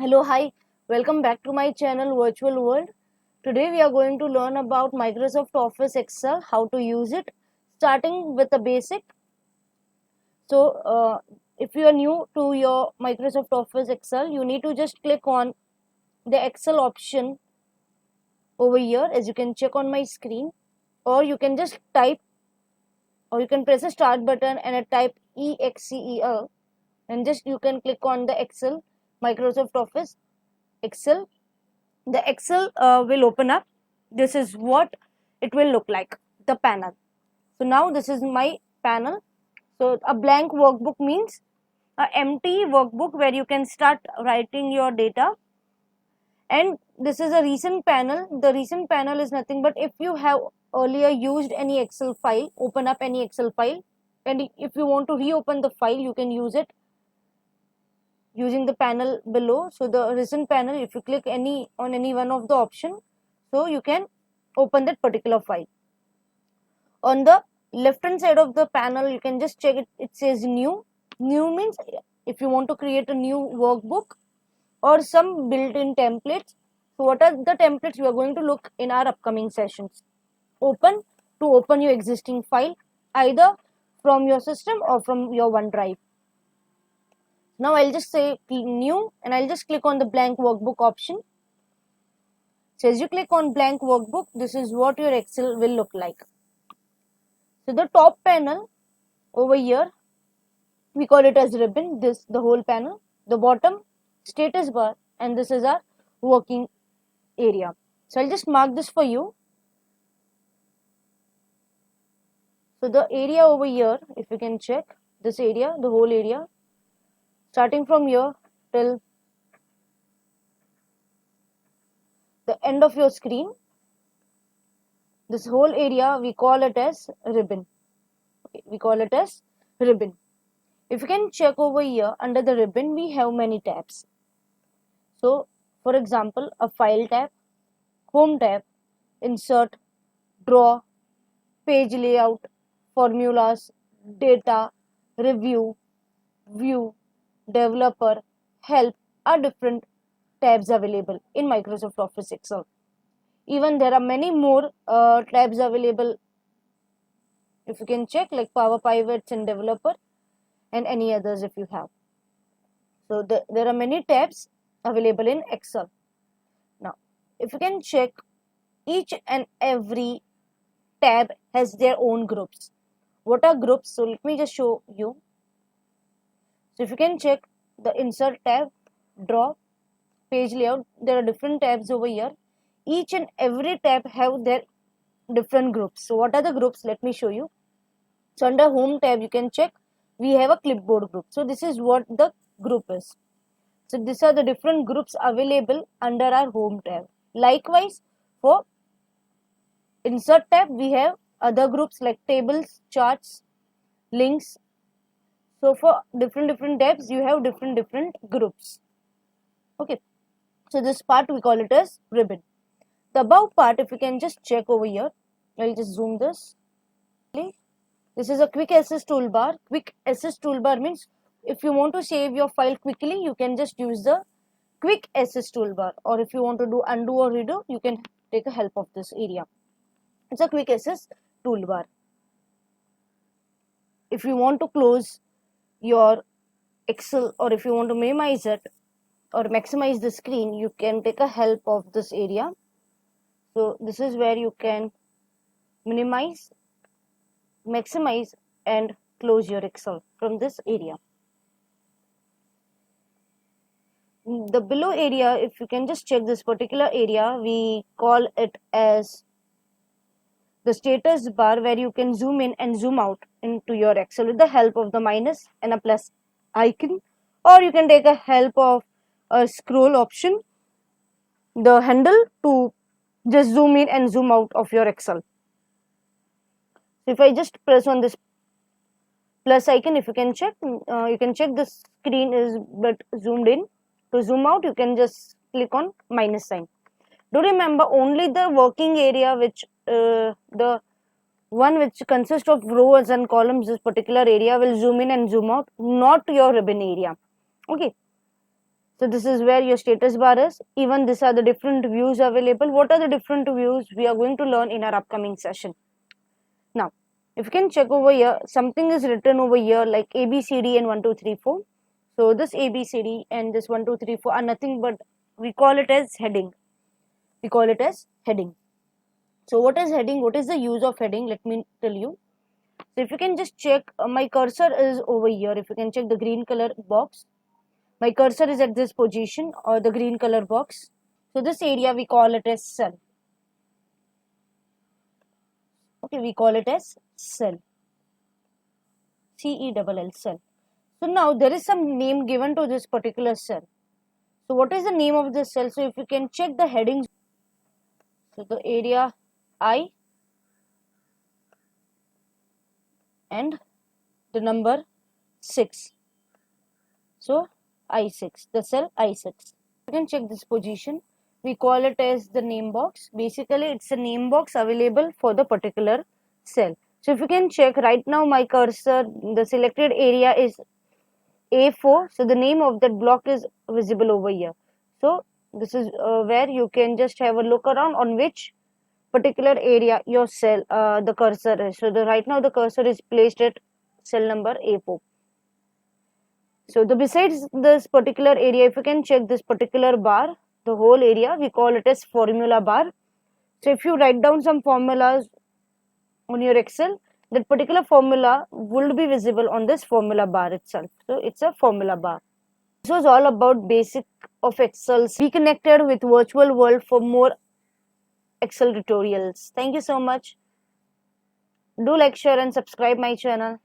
Hello, hi, welcome back to my channel Virtual World. Today we are going to learn about Microsoft Office Excel, how to use it, starting with the basic. So, if you are new to your Microsoft Office Excel, you need to just click on the Excel option over here, as you can check on my screen, or you can just type, or you can press the start button and type EXCEL, and just you can click on the Excel, Microsoft Office Excel. The Excel will open up. This is what it will look like, the panel. So now this is my panel. So a blank workbook means a empty workbook where you can start writing your data. And this is a recent panel. The recent panel is nothing but if you have earlier used any Excel file, open up any Excel file, and if you want to reopen the file, you can use it using the panel below. So the recent panel, if you click any one of the option, so you can open that particular file. On the left hand side of the panel, you can just check it. It says new. New means if you want to create a new workbook or some built-in templates. So what are the templates we are going to look in our upcoming sessions? Open, to open your existing file either from your system or from your OneDrive. Now I'll just say new and I'll just click on the blank workbook option. So as you click on blank workbook, this is what your Excel will look like. So the top panel over here, we call it as ribbon, this the whole panel. The bottom, status bar, and this is our working area. So I'll just mark this for you. So the area over here, if you can check, this area, the whole area, starting from here till the end of your screen, this whole area we call it as ribbon. Okay, we call it as ribbon. If you can check over here under the ribbon, we have many tabs. So for example, a file tab, home tab, insert, draw, page layout, formulas, data, review, view, developer, help are different tabs available in Microsoft Office Excel. Even there are many more tabs available. If you can check, like Power Pivots and Developer and any others if you have. So there are many tabs available in Excel. Now, if you can check, each and every tab has their own groups. What are groups? So let me just show you. So if you can check the insert tab, draw, page layout, there are different tabs over here. Each and every tab have their different groups. So what are the groups? Let me show you. So under home tab, you can check we have a clipboard group. So this is what the group is. So these are the different groups available under our home tab. Likewise, for insert tab, we have other groups like tables, charts, links. So for different tabs, you have different groups. Okay. So this part we call it as ribbon. The above part, if you can just check over here, I'll just zoom this. This is a quick access toolbar. Quick access toolbar means if you want to save your file quickly, you can just use the quick access toolbar, or if you want to do undo or redo, you can take a help of this area. It's a quick access toolbar. If you want to close your Excel or if you want to minimize it or maximize the screen, you can take a help of this area. So this is where you can minimize, maximize and close your Excel from this area. The below area, if you can just check this particular area, we call it as the status bar, where you can zoom in and zoom out into your Excel with the help of the minus and a plus icon, or you can take a help of a scroll option, the handle, to just zoom in and zoom out of your Excel. If I just press on this plus icon, if you can check the screen is but zoomed in. To zoom out, you can just click on minus sign. Do remember, only the working area, which the one which consists of rows and columns, this particular area will zoom in and zoom out, not your ribbon area. Okay. So this is where your status bar is. Even these are the different views available. What are the different views we are going to learn in our upcoming session. Now, if you can check over here, something is written over here like ABCD and 1, 2, 3, 4. So this ABCD and this 1, 2, 3, 4 are nothing but we call it as heading. We call it as heading. So what is heading? What is the use of heading? Let me tell you. So if you can just check, my cursor is over here. If you can check the green color box, my cursor is at this position or the green color box. So this area we call it as cell. Okay, we call it as cell. CELL, cell. So now there is some name given to this particular cell. So what is the name of this cell? So if you can check the headings, so the area I and the number 6. So I6, the cell I6. You can check this position. We call it as the name box. Basically, it's a name box available for the particular cell. So if you can check right now, my cursor, the selected area is A4. So the name of that block is visible over here. So this is where you can just have a look around on which particular area your cell, the cursor is. So right now the cursor is placed at cell number A4. So the besides this particular area, if you can check this particular bar, the whole area, we call it as formula bar. So if you write down some formulas on your Excel, that particular formula will be visible on this formula bar itself. So it's a formula bar. This was all about basic of Excel. Be connected with virtual world for more Excel tutorials. Thank you so much. Do like, share and subscribe my channel.